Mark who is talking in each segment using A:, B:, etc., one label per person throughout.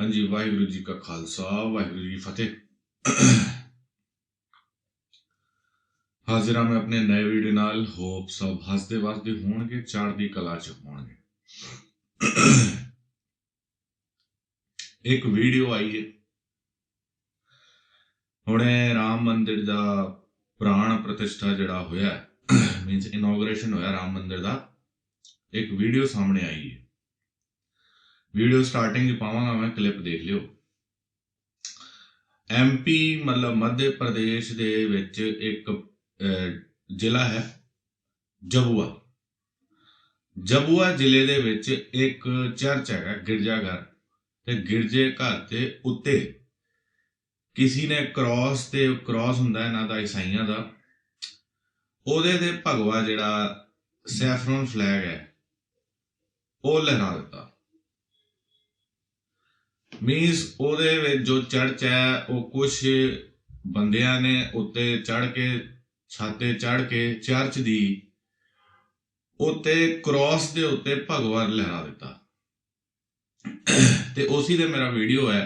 A: हाँ जी, वाहिगुरू जी का खालसा वाहिगुरू जी की फतेह। हाजिर हाँ मैं अपने नए वीडियो नाल। होप सब हसदे वसदे होणगे, चढ़दी कला च होणगे। एक वीडियो आई है हुणे राम मंदिर दा प्राण प्रतिष्ठा जिहड़ा होया मीनस इनॉग्रेशन होया राम मंदिर दा। एक वीडियो सामने आई है, वीडियो स्टार्टिंग च पावांगा मैं, क्लिप देख लियो। MP मतलब मध्य प्रदेश दे विच एक जिला है जबुआ। जबुआ जिले दे विच एक चर्च है गिरजाघर, ते गिरजे घर के उत्ते किसी ने क्रॉस हुंदा इन्हां दा ईसाइयां दा, ओहदे ते भगवा जिहड़ा सैफरन फ्लैग है ਉਹ लहरा दिता। मीनस ਉਹਦੇ ਵਿੱਚ जो चर्च है वो कुछ ਬੰਦਿਆਂ ने उत्ते चढ़ के छत ते चढ़ के चर्च दी उत्ते क्रॉस दे उत्ते भगवा लहरा दिता। ते उसी ते मेरा वीडियो है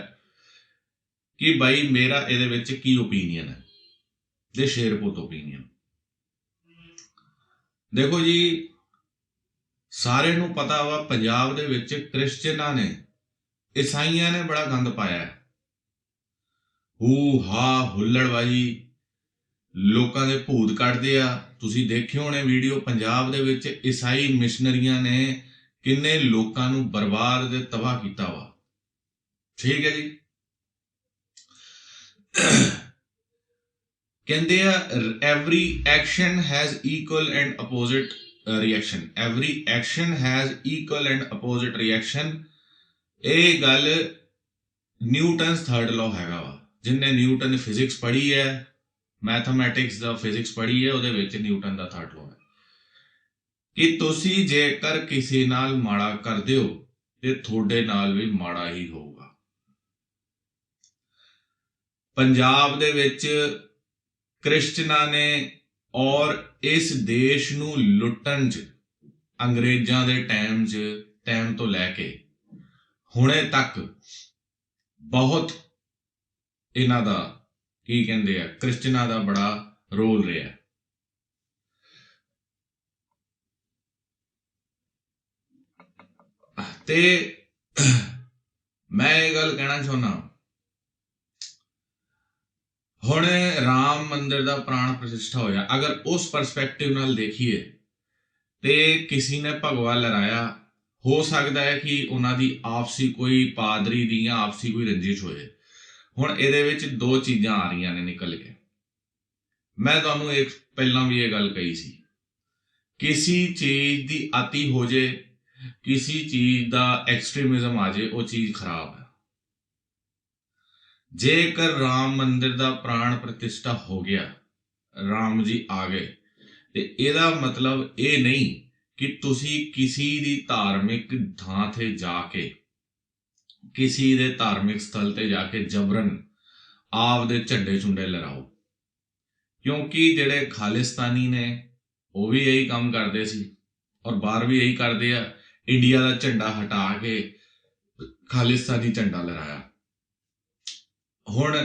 A: कि भाई मेरा ਇਹਦੇ ਵਿੱਚ ਕੀ ओपीनियन है, ते शेरपुत ओपीनियन। देखो जी, सारे नूं पता वा पंजाब दे विच क्रिश्चियनां ने ईसाइयां ने बड़ा गंद पाया है। हू हा हुल्लड़बाजी, लोकां दे भूत कढदे आ। तुसीं देखे होणे वीडियो, पंजाब दे विच ईसाई मिशनरियां ने किन्ने लोकां नूं बर्बाद ते तबाह कीता वा। ठीक है जी। कहंदे आ every action has equal and opposite reaction. Every action has equal and opposite reaction. ਇਹ ਗੱਲ ਨਿਊਟਨਸ थर्ड लॉ हैगा वा। जिन्हें न्यूटन फिजिक्स पढ़ी है, मैथमैटिक्स दा फिजिक्स पढ़ी है, ਉਹਦੇ ਵਿੱਚ न्यूटन ਦਾ थर्ड लॉ है कि ਤੁਸੀਂ ਜੇਕਰ ਕਿਸੇ ਨਾਲ ਮਾੜਾ ਕਰਦੇ ਹੋ ਤੇ ਤੁਹਾਡੇ ਨਾਲ ਵੀ ਮਾੜਾ ਹੀ ਹੋਊਗਾ। ਪੰਜਾਬ ਦੇ ਵਿੱਚ ਕ੍ਰਿਸਚਨਾਂ ਨੇ ਔਰ ਇਸ ਦੇਸ਼ ਨੂੰ ਲੁੱਟਣ 'ਚ ਅੰਗਰੇਜ਼ਾਂ ਦੇ ਟਾਈਮ ਤੋਂ ਲੈ ਕੇ ਹੁਣੇ ਤੱਕ ਬਹੁਤ ਇਹਨਾਂ ਦਾ ਕੀ ਕਹਿੰਦੇ ਆ ਕ੍ਰਿਸਚਨਾਂ ਦਾ ਬੜਾ ਰੋਲ ਰਿਹਾ। ਤੇ ਮੈਂ ਇਹ ਗੱਲ ਕਹਿਣਾ ਚਾਹੁੰਦਾ, ਹੁਣ ਰਾਮ ਮੰਦਿਰ ਦਾ ਪ੍ਰਾਣ ਪ੍ਰਤਿਸ਼ਠਾ ਹੋਇਆ, ਅਗਰ ਉਸ ਪਰਸਪੈਕਟਿਵ ਨਾਲ ਦੇਖੀਏ ਤੇ ਕਿਸੇ ਨੇ ਭਗਵਾ ਲਹਿਰਾਇਆ, ਹੋ ਸਕਦਾ ਹੈ ਕਿ ਉਹਨਾਂ ਦੀ ਆਪਸੀ ਕੋਈ ਪਾਦਰੀ ਦੀ ਜਾਂ ਆਪਸੀ ਕੋਈ ਰੰਜਿਸ਼ ਹੋਏ। ਹੁਣ ਇਹਦੇ ਵਿੱਚ ਦੋ ਚੀਜ਼ਾਂ ਆ ਰਹੀਆਂ ਨੇ ਨਿਕਲ ਕੇ। ਮੈਂ ਤੁਹਾਨੂੰ ਇੱਕ ਪਹਿਲਾਂ ਵੀ ਇਹ ਗੱਲ ਕਹੀ ਸੀ, ਕਿਸੇ ਚੀਜ਼ ਦੀ ਅਤੀ ਹੋ ਜੇ, ਕਿਸੇ ਚੀਜ਼ ਦਾ ਐਕਸਟ੍ਰੀਮਿਜ਼ਮ ਆ ਜੇ, ਉਹ ਚੀਜ਼ ਖਰਾਬ ਹੈ। ਜੇਕਰ ਰਾਮ ਮੰਦਿਰ ਦਾ ਪ੍ਰਾਣ ਪ੍ਰਤਿਸ਼ਠਾ ਹੋ ਗਿਆ, ਰਾਮ ਜੀ ਆ ਗਏ, ਤੇ ਇਹਦਾ ਮਤਲਬ ਇਹ ਨਹੀਂ कि तुसी किसी दी धार्मिक थां ते जाके, किसी दे धार्मिक स्थल ते जाके जबरन आप दे झंडे झुंडे लहराओ। क्योंकि जेड़े खालिस्तानी ने वो भी यही काम करते सी और बाहर भी यही करते आ। इंडिया का झंडा हटा के खालिस्तानी झंडा लहराया। हुण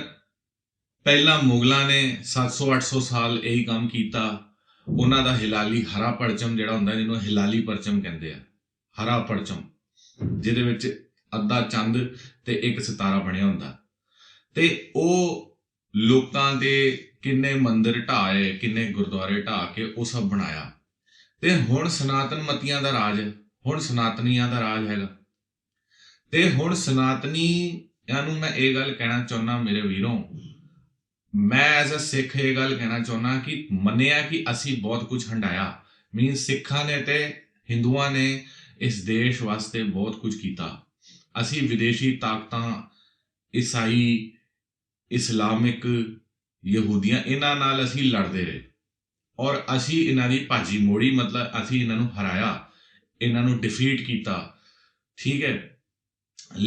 A: पहला मुगलों ने 700-800 साल यही काम किया। ਉਹਨਾਂ ਦਾ ਹਿਲਾਲੀ ਹਰਾ ਪਰਚਮ ਜਿਹੜਾ ਹੁੰਦਾ, ਜਿਹਨੂੰ ਹਿਲਾਲੀ ਪਰਚਮ ਕਹਿੰਦੇ ਆ, ਹਰਾ ਪਰਚਮ, ਜਿਹਦੇ ਵਿੱਚ ਅੱਧਾ ਚੰਦ ਤੇ ਇੱਕ ਸਿਤਾਰਾ ਬਣਿਆ ਹੁੰਦਾ, ਤੇ ਉਹ ਲੋਕਾਂ ਦੇ ਕਿੰਨੇ ਮੰਦਿਰ ਢਾਏ, ਕਿੰਨੇ ਗੁਰਦੁਆਰੇ ਢਾਹ ਕੇ ਉਹ ਸਭ ਬਣਾਇਆ। ਤੇ ਹੁਣ ਸਨਾਤਨ ਮਤੀਆਂ ਦਾ ਰਾਜ, ਹੁਣ ਸਨਾਤਨੀਆਂ ਦਾ ਰਾਜ ਹੈਗਾ। ਤੇ ਹੁਣ ਸਨਾਤਨੀਆਂ ਨੂੰ ਮੈਂ ਇਹ ਗੱਲ ਕਹਿਣਾ ਚਾਹੁੰਦਾ ਮੇਰੇ ਵੀਰੋਂ, मैं एज अ सिख ये गल कहना चाहना कि मनिया कि असी बहुत कुछ हंडाया। मीन सिखा ने ते हिंदुआ ने इस देश वास्ते बहुत कुछ किया। असी विदेशी ताकतां, ईसाई, इस्लामिक, यहूदियां, इन्हां नाल असी लड़ते रहे और असी इन्हां दी भाजी मोड़ी, मतलब असी इन्हां नूं हराया, इन्हां नूं डिफीट किया। ठीक है,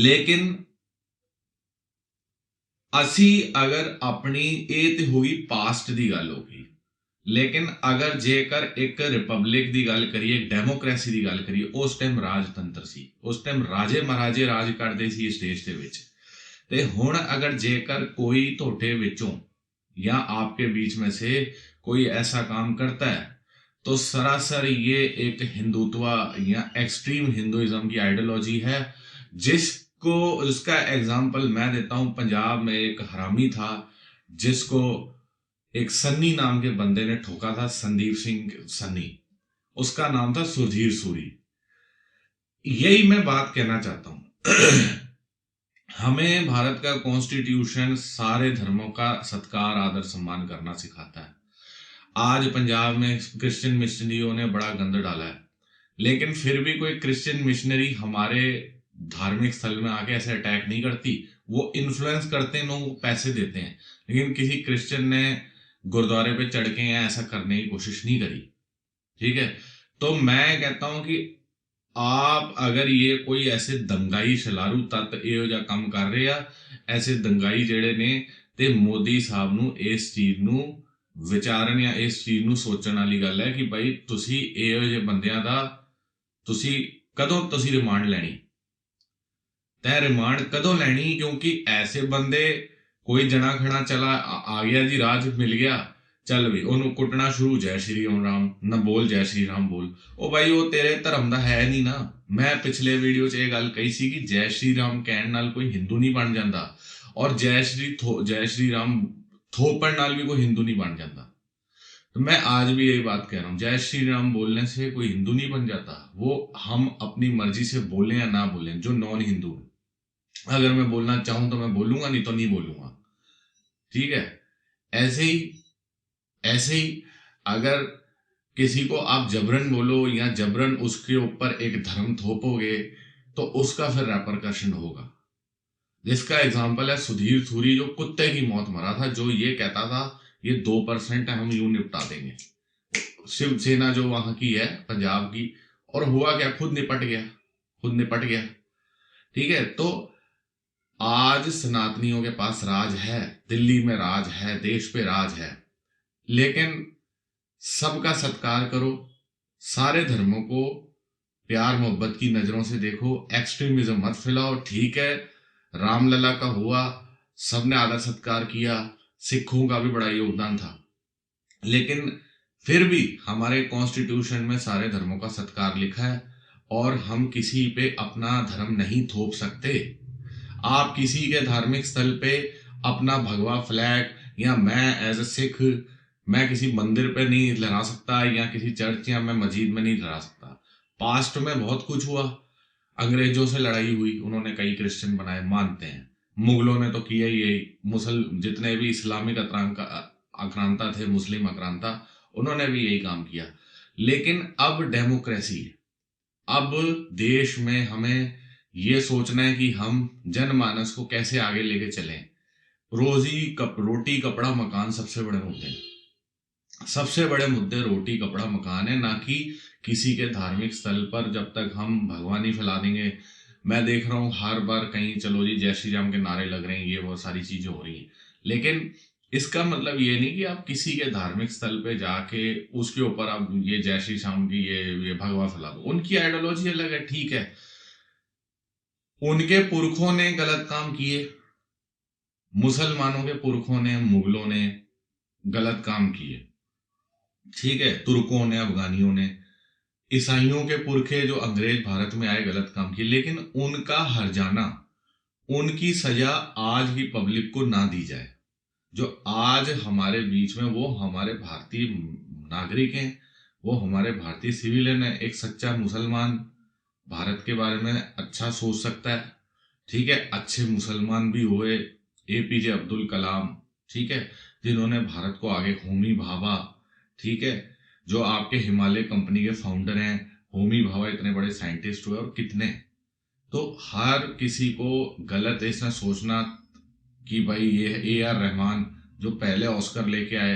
A: लेकिन असी अगर अपनी ये तो होगी पास्ट की गल होगी, लेकिन अगर जेकर एक रिपब्लिक की गल करिए, डेमोक्रेसी की गल करिए, उस टाइम राजतंत्र सी, उस टाइम राजे महाराजे राज करते सी इस देश के विच। ਤੇ ਹੁਣ अगर जेकर कोई ਤੁਹਾਡੇ ਵਿੱਚੋਂ या आपके बीच में से कोई ऐसा काम करता है तो सरासर ये एक हिंदुत्व या एक्सट्रीम हिंदुइज्म की आइडियोलॉजी है, जिसका एग्जाम्पल मैं देता हूं। पंजाब में एक हरामी था जिसको एक सन्नी नाम के बंदे ने ठोका था, संदीप सिंह सन्नी, उसका नाम था सुधीर सूरी। यही मैं बात कहना चाहता हूं। हमें भारत का कॉन्स्टिट्यूशन सारे धर्मों का सत्कार आदर सम्मान करना सिखाता है। आज पंजाब में क्रिश्चियन मिशनरियों ने बड़ा गंद डाला है, लेकिन फिर भी कोई क्रिश्चियन मिशनरी हमारे धार्मिक स्थल में आके ऐसे अटैक नहीं करती। वो इन्फ्लुएंस करते हैं, लोग पैसे देते हैं, लेकिन किसी क्रिश्चियन ने गुरुद्वारे पे चढ़ के या ऐसा करने की कोशिश नहीं करी। ठीक है, तो मैं कहता हूं कि आप अगर ये कोई ऐसे दंगाई शलारू तत्त ਇਹੋ ਜਿਹਾ ਕੰਮ ਕਰ ਰਹੇ ਆ, ऐसे दंगाई ਜਿਹੜੇ ਨੇ, ਤੇ ਮੋਦੀ ਸਾਹਿਬ ਨੂੰ ਇਸ ਚੀਜ਼ ਨੂੰ ਵਿਚਾਰਨ ਜਾਂ ਇਸ ਚੀਜ਼ ਨੂੰ ਸੋਚਣ ਵਾਲੀ ਗੱਲ ਹੈ ਕਿ ਭਾਈ ਤੁਸੀਂ ਇਹੋ ਜਿਹੇ ਬੰਦਿਆਂ ਦਾ ਤੁਸੀਂ ਕਦੋਂ ਤੁਸੀਂ ਰਿਮਾਂਡ ਲੈਣੀ, ਤੈ ਰਿਮਾਂਡ ਕਦੋਂ ਲੈਣੀ? ਕਿਉਂਕਿ ਐਸੇ ਬੰਦੇ ਕੋਈ ਜਣਾ ਖਣਾ ਚਲਾ ਆ ਗਿਆ ਜੀ, ਰਾਜ ਮਿਲ ਗਿਆ, ਚੱਲ ਵੀ ਉਹਨੂੰ ਕੁੱਟਣਾ ਸ਼ੁਰੂ, ਜੈ ਸ਼੍ਰੀ ਰਾਮ ਨਾ ਬੋਲ, ਜੈ ਸ਼੍ਰੀ ਰਾਮ ਬੋਲ। ਉਹ ਬਾਈ ਉਹ ਤੇਰੇ ਧਰਮ ਦਾ ਹੈ ਨਹੀਂ ਨਾ। ਮੈਂ ਪਿਛਲੇ ਵੀਡੀਓ 'ਚ ਇਹ ਗੱਲ ਕਹੀ ਸੀ ਕਿ ਜੈ ਸ਼੍ਰੀ ਰਾਮ ਕਹਿਣ ਨਾਲ ਕੋਈ ਹਿੰਦੂ ਨਹੀਂ ਬਣ ਜਾਂਦਾ, ਔਰ ਜੈ श्री राम थोपड़ नाल भी कोई हिंदू नहीं बन जाता। तो मैं आज भी यही बात कह रहा हूँ, जय श्री राम बोलने से कोई हिंदू नहीं बन जाता। वो हम अपनी मर्जी से बोलें या ना बोलें, जो नॉन हिंदू, अगर मैं बोलना चाहूं तो मैं बोलूंगा, नहीं तो नहीं बोलूंगा। ठीक है, ऐसे ही अगर किसी को आप जबरन बोलो या जबरन उसके ऊपर एक धर्म थोपोगे तो उसका फिर रेपरकशन होगा। जिसका एग्जाम्पल है सुधीर सूरी, जो कुत्ते की मौत मरा था, जो ये कहता था ये 2% है, हम यूं निपटा देंगे। शिवसेना जो वहां की है पंजाब की, और हुआ क्या, खुद निपट गया। ठीक है, तो आज सनातनियों के पास राज है, दिल्ली में राज है, देश पे राज है, लेकिन सबका सत्कार करो, सारे धर्मों को प्यार मोहब्बत की नजरों से देखो, एक्सट्रीमिज्म मत फैलाओ। ठीक है, रामलला का हुआ, सबने आदर सत्कार किया, सिखों का भी बड़ा योगदान था, लेकिन फिर भी हमारे कॉन्स्टिट्यूशन में सारे धर्मों का सत्कार लिखा है, और हम किसी पे अपना धर्म नहीं थोप सकते। आप किसी के धार्मिक स्थल पे अपना भगवा फ्लैग, या मैं एज ए सिख मैं किसी मंदिर पे नहीं लहरा सकता, या किसी चर्च या मैं मस्जिद में नहीं लहरा सकता। पास्ट में बहुत कुछ हुआ, अंग्रेजों से लड़ाई हुई, उन्होंने कई क्रिश्चियन बनाए, मानते हैं। मुगलों ने तो किया ही यही, जितने भी इस्लामिक आक्रांता थे, मुस्लिम आक्रांता, उन्होंने भी यही काम किया। लेकिन अब डेमोक्रेसी, अब देश में हमें ये सोचना है कि हम जनमानस को कैसे आगे लेके चलें। रोटी कपड़ा मकान सबसे बड़े मुद्दे हैं, सबसे बड़े मुद्दे रोटी कपड़ा मकान है, ना कि किसी के धार्मिक स्थल पर जब तक हम भगवानी फैला देंगे। मैं देख रहा हूँ हर बार कहीं चलो जी जय श्री राम के नारे लग रहे हैं, ये बहुत सारी चीजें हो रही हैं, लेकिन इसका मतलब ये नहीं कि आप किसी के धार्मिक स्थल पे जाके उसके ऊपर आप ये जय श्री राम की ये भगवा फैला दो। उनकी आइडियोलॉजी अलग है, ठीक है, उनके पुरखों ने गलत काम किए, मुसलमानों के पुरखों ने, मुगलों ने गलत काम किए, ठीक है, तुर्कों ने, अफगानियों ने, ईसाइयों के पुरखे जो अंग्रेज भारत में आए गलत काम किए, लेकिन उनका हर्जाना, उनकी सजा आज की पब्लिक को ना दी जाए। जो आज हमारे बीच में वो हमारे भारतीय नागरिक हैं, वो हमारे भारतीय सिविलियन है। एक सच्चा मुसलमान भारत के बारे में अच्छा सोच सकता है, ठीक है, अच्छे मुसलमान भी हुए, एपीजे अब्दुल कलाम, ठीक है, जिन्होंने भारत को आगे, होमी भाभा, ठीक है, जो आपके हिमालय कंपनी के फाउंडर हैं, होमी भाभा इतने बड़े साइंटिस्ट हुए, और कितने। तो हर किसी को गलत ऐसा सोचना कि भाई ये AR रहमान जो पहले ऑस्कर लेके आए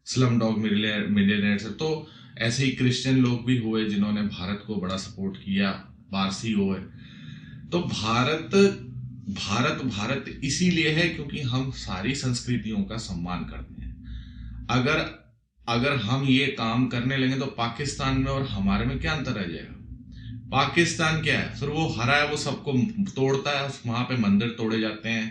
A: स्लम डॉग मिलियनेयर से, तो ऐसे ही क्रिश्चियन लोग भी हुए जिन्होंने भारत को बड़ा सपोर्ट किया, पारसी हुए। तो भारत इसीलिए है क्योंकि हम सारी संस्कृतियों का सम्मान करते हैं। अगर हम ये काम करने लगे तो पाकिस्तान में और हमारे में क्या अंतर रह जाएगा? पाकिस्तान क्या है, फिर वो हरा है, वो सबको तोड़ता है, वहां पे मंदिर तोड़े जाते हैं,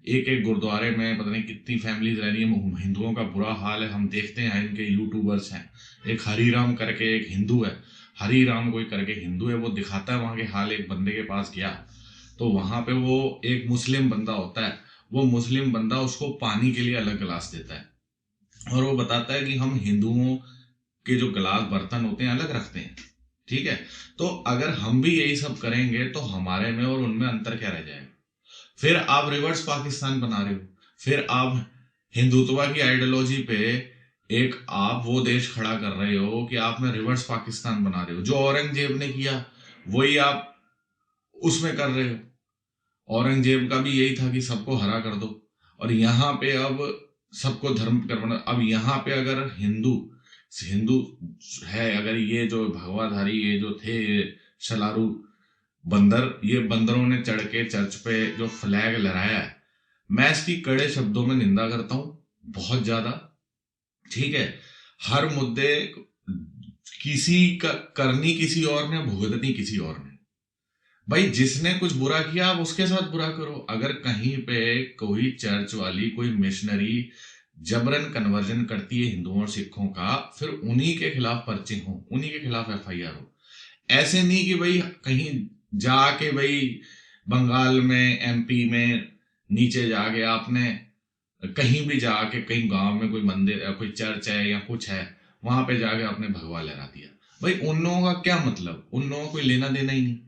A: एक एक गुरुद्वारे में पता नहीं कितनी फैमिलीज रह रही है। हिंदुओं का बुरा हाल है, हम देखते हैं इनके यूट्यूबर्स हैं, एक हरीराम करके एक हिंदू है, हरीराम कोई करके हिंदू है, वो दिखाता है वहाँ के हाल। एक बंदे के पास गया तो वहाँ पे वो एक मुस्लिम बंदा होता है, वो मुस्लिम बंदा उसको पानी के लिए अलग गिलास देता है और वो बताता है कि हम हिंदुओं के जो गिलास बर्तन होते हैं अलग रखते हैं, ठीक है। तो अगर हम भी यही सब करेंगे तो हमारे में और उनमें अंतर क्या रह जाएगा। फिर आप रिवर्स पाकिस्तान बना रहे हो, फिर आप हिंदुत्व की आइडियोलॉजी पे एक आप वो देश खड़ा कर रहे हो कि आप में रिवर्स पाकिस्तान बना रहे हो। जो औरंगजेब ने किया वही आप उसमें कर रहे हो। औरंगजेब का भी यही था कि सबको हरा कर दो, और यहाँ पे अब सबको धर्म करना। अब यहाँ पे अगर हिंदू हिंदू है, अगर ये जो भगवाधारी ये जो थे शलारू बंदर, ये बंदरों ने चढ़ के चर्च पे जो फ्लैग लहराया है, मैं इसकी कड़े शब्दों में निंदा करता हूं, बहुत ज्यादा, ठीक है। हर मुद्दे किसी का करनी किसी और ने, भुगतनी किसी और ने। भाई जिसने कुछ बुरा किया आप उसके साथ बुरा करो। अगर कहीं पे कोई चर्च वाली कोई मिशनरी जबरन कन्वर्जन करती है हिंदुओं और सिखों का, फिर उन्हीं के खिलाफ पर्चे हो, उन्हीं के खिलाफ एफआईआर हो। ऐसे नहीं कि भाई कहीं जाके भाई बंगाल में एमपी में नीचे जाके आपने कहीं भी जाके कहीं गांव में कोई मंदिर या कोई चर्च है या कुछ है वहां पे जाके आपने भगवा लहरा दिया। भाई उन लोगों का क्या मतलब, उन लोगों को कोई लेना देना ही नहीं।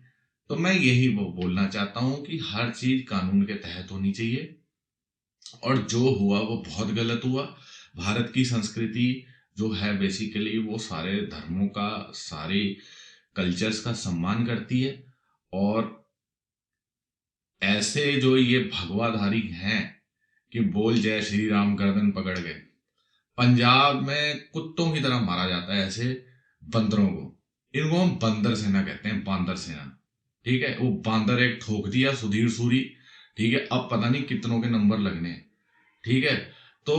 A: तो मैं यही वो बोलना चाहता हूं कि हर चीज कानून के तहत होनी चाहिए, और जो हुआ वो बहुत गलत हुआ। भारत की संस्कृति जो है बेसिकली वो सारे धर्मों का, सारे कल्चर्स का सम्मान करती है। और ऐसे जो ये भगवाधारी हैं कि बोल जय श्री राम गर्दन पकड़ गए, पंजाब में कुत्तों की तरह मारा जाता है ऐसे बंदरों को। इनको हम बंदर सेना कहते हैं, बांदर सेना, ठीक है। वो बांदर एक ठोक दिया सुधीर सूरी, ठीक है, अब पता नहीं कितनों के नंबर लगने हैं, ठीक है। तो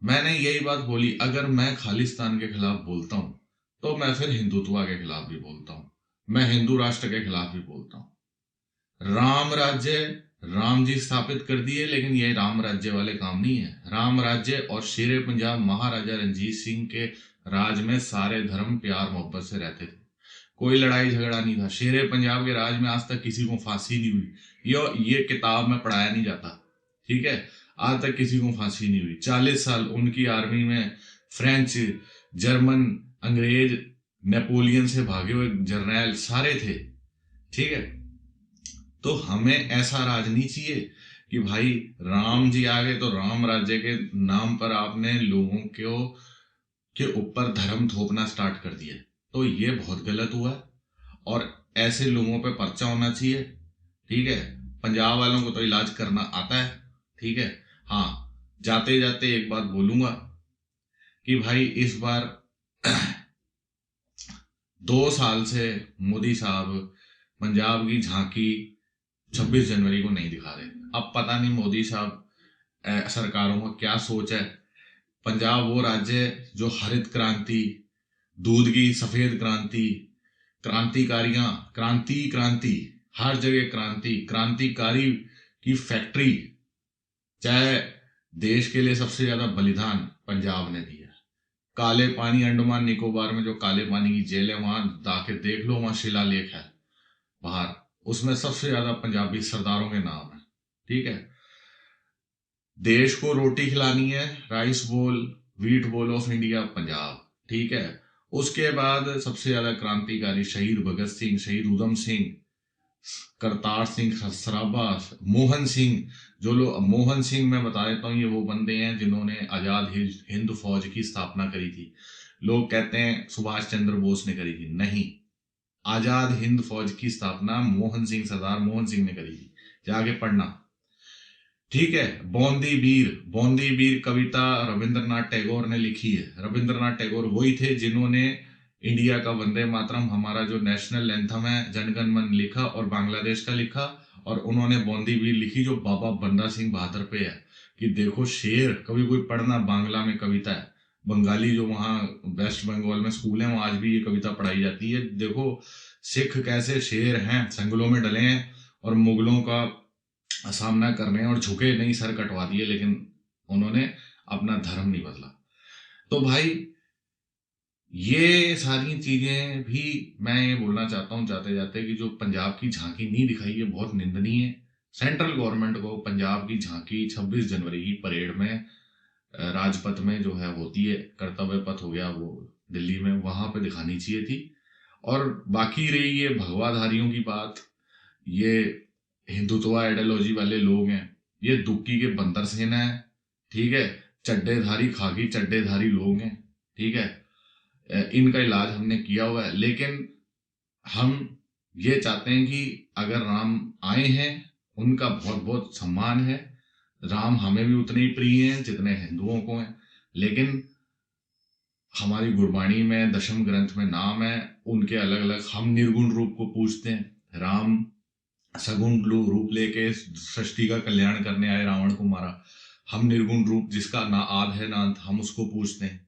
A: मैंने यही बात बोली, अगर मैं खालिस्तान के खिलाफ बोलता हूं तो मैं फिर हिंदुत्व के खिलाफ भी बोलता हूं, मैं हिंदू राष्ट्र के खिलाफ भी बोलता हूं। राम राज्य राम जी स्थापित कर दिए, लेकिन ये राम राज्य वाले काम नहीं है। राम राज्य और शेरे पंजाब महाराजा रंजीत सिंह के राज में सारे धर्म प्यार मोहब्बत से रहते थे, कोई लड़ाई झगड़ा नहीं था। शेरे पंजाब के राज में आज तक किसी को फांसी नहीं हुई, ये किताब में पढ़ाया नहीं जाता, ठीक है। आज तक किसी को फांसी नहीं हुई। 40 साल उनकी आर्मी में फ्रेंच, जर्मन, अंग्रेज, नेपोलियन से भागे हुए जर्नैल सारे थे, ठीक है। तो हमें ऐसा राज नहीं चाहिए कि भाई राम जी आ गए तो राम राज्य के नाम पर आपने लोगों को के ऊपर धर्म थोपना स्टार्ट कर दिया। तो ये बहुत गलत हुआ है, और ऐसे लोगों पे पर्चा होना चाहिए, ठीक है। पंजाब वालों को तो इलाज करना आता है, ठीक है। हाँ, जाते जाते एक बात बोलूंगा कि भाई इस बार 2 साल से मोदी साहब पंजाब की झांकी 26 जनवरी को नहीं दिखा रहे। अब पता नहीं मोदी साहब सरकारों का क्या सोच है। पंजाब वो राज्य है जो हरित क्रांति, दूध की सफेद क्रांति, क्रांतिकारियां, क्रांति क्रांति, हर जगह क्रांति, क्रांतिकारी की फैक्ट्री, चाहे देश के लिए सबसे ज्यादा बलिदान पंजाब ने दिया। काले पानी, अंडमान निकोबार में जो काले पानी की जेल है वहां जाके देख लो, वहां शिलालेख है बाहर, उसमें सबसे ज्यादा पंजाबी सरदारों के नाम है, ठीक है। देश को रोटी खिलानी है, राइस बोल, wheat bowl of India Punjab, ठीक है। उसके बाद सबसे ज्यादा क्रांतिकारी शहीद भगत सिंह, शहीद उधम सिंह, करतार सिंह सराभा, मोहन सिंह। जो लोग, मोहन सिंह मैं बता देता हूँ, ये वो बंदे हैं जिन्होंने आजाद हिंद फौज की स्थापना करी थी। लोग कहते हैं सुभाष चंद्र बोस ने करी थी, नहीं, आजाद हिंद फौज की स्थापना मोहन सिंह, सरदार मोहन सिंह ने करी थी, जाके पढ़ना, ठीक है। बौंदी वीर कविता रविंद्रनाथ टैगोर ने लिखी है। रविंद्रनाथ टैगोर वही थे जिन्होंने इंडिया का वंदे मातरम, हमारा जो नेशनल एंथम है जनगण मन लिखा और बांग्लादेश का लिखा, और उन्होंने बौंदी वीर लिखी जो बाबा बंदा सिंह बहादुर पे है कि देखो शेर, कभी कोई पढ़ना, बांग्ला में कविता है, बंगाली जो वहाँ वेस्ट बंगाल में स्कूल है वहाँ आज भी ये कविता पढ़ाई जाती है। देखो सिख कैसे शेर हैं, संगलों में डले हैं और मुगलों का सामना करने और झुके नहीं, सर कटवा दिए, लेकिन उन्होंने अपना धर्म नहीं बदला। तो भाई ये सारी चीजें भी मैं ये बोलना चाहता हूँ जाते जाते कि जो पंजाब की झांकी नहीं दिखाई है बहुत निंदनीय है। सेंट्रल गवर्नमेंट को पंजाब की झांकी 26 जनवरी की परेड में राजपथ में जो है होती है, कर्तव्य पथ हो गया वो दिल्ली में, वहां पे दिखानी चाहिए थी। और बाकी रही ये भगवाधारियों की बात, ये हिंदुत्व आइडियोलॉजी वाले लोग हैं, ये दुक्की के बंदर सेना है, ठीक है, चड्डेधारी खाकी चड्डेधारी लोग हैं, ठीक है। इनका इलाज हमने किया हुआ है, लेकिन हम ये चाहते हैं कि अगर राम आए हैं, उनका बहुत बहुत सम्मान है, राम हमें भी उतने ही प्रिय हैं जितने हिंदुओं को हैं, लेकिन हमारी गुरबाणी में दशम ग्रंथ में नाम है उनके अलग अलग। हम निर्गुण रूप को पूजते हैं, राम सगुण रूप लेके सृष्टि का कल्याण करने आए, रावण को मारा। हम निर्गुण रूप जिसका ना आद है ना अंत, हम उसको पूजते हैं,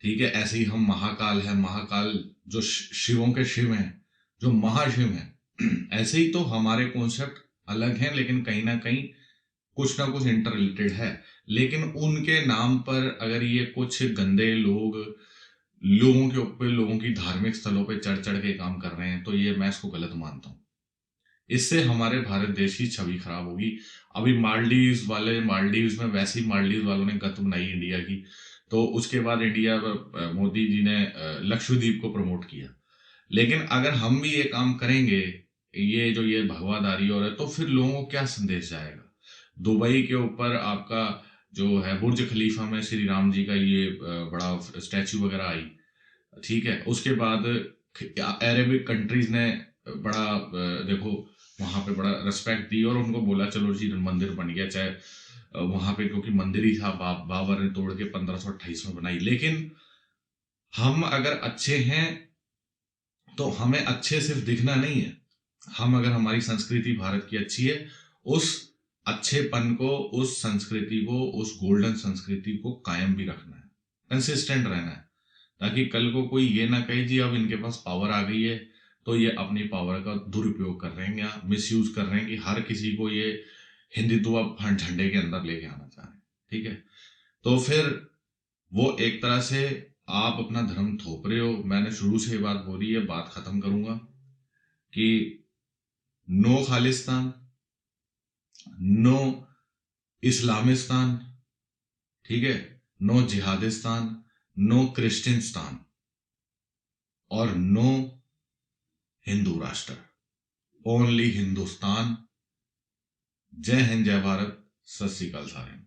A: ठीक है। ऐसे ही हम महाकाल है, महाकाल जो शिवों के शिव हैं, जो महाशिव हैं ऐसे ही तो हमारे कॉन्सेप्ट अलग हैं, लेकिन कहीं ना कहीं कुछ ना कुछ इंटर रिलेटेड है। लेकिन उनके नाम पर अगर ये कुछ गंदे लोग लोगों के ऊपर, लोगों की धार्मिक स्थलों पे चढ़ चढ़ के काम कर रहे हैं, तो ये मैं इसको गलत मानता हूँ। इससे हमारे भारत देश की छवि खराब होगी। अभी मालदीव्स वाले, मालदीव्स में वैसे ही मालदीव्स वालों ने गत बनाई इंडिया की, तो उसके बाद इंडिया मोदी जी ने लक्षद्वीप को प्रमोट किया। लेकिन अगर हम भी ये काम करेंगे, ये जो ये भगवादारी और है, तो फिर लोगों को क्या संदेश जाएगा। दुबई के ऊपर आपका जो है बुर्ज खलीफा में श्री राम जी का ये बड़ा स्टैचू वगैरह आई, ठीक है। उसके बाद अरेबिक कंट्रीज ने बड़ा देखो वहां पे बड़ा रिस्पेक्ट दी और उनको बोला चलो जी मंदिर बन गया, चाहे वहां पे क्योंकि मंदिर ही था, बाबर ने तोड़ के 1528 में बनाई। लेकिन हम अगर अच्छे हैं तो हमें अच्छे सिर्फ दिखना नहीं है, हम अगर हमारी संस्कृति भारत की अच्छी है, उस अच्छेपन को, उस संस्कृति को, उस गोल्डन संस्कृति को कायम भी रखना है, कंसिस्टेंट रहना है, ताकि कल को कोई ये ना कहे जी अब इनके पास पावर आ गई है तो ये अपनी पावर का दुरुपयोग कर रहे हैं या मिस यूज कर रहे हैं कि हर किसी को ये हिंदुत्व झंडे के अंदर लेके आना चाह रहे हैं, ठीक है। तो फिर वो एक तरह से आप अपना धर्म थोप रहे हो। मैंने शुरू से ये बात बोली है, बात खत्म करूंगा कि नो खालिस्तान, नो इस्लामिस्तान, ठीक है, नो जिहादिस्तान, नो क्रिश्चियनस्तान और नो हिंदू राष्ट्र, ओनली हिंदुस्तान। जय हिंद, जय भारत, सत श्री अकाल सारे।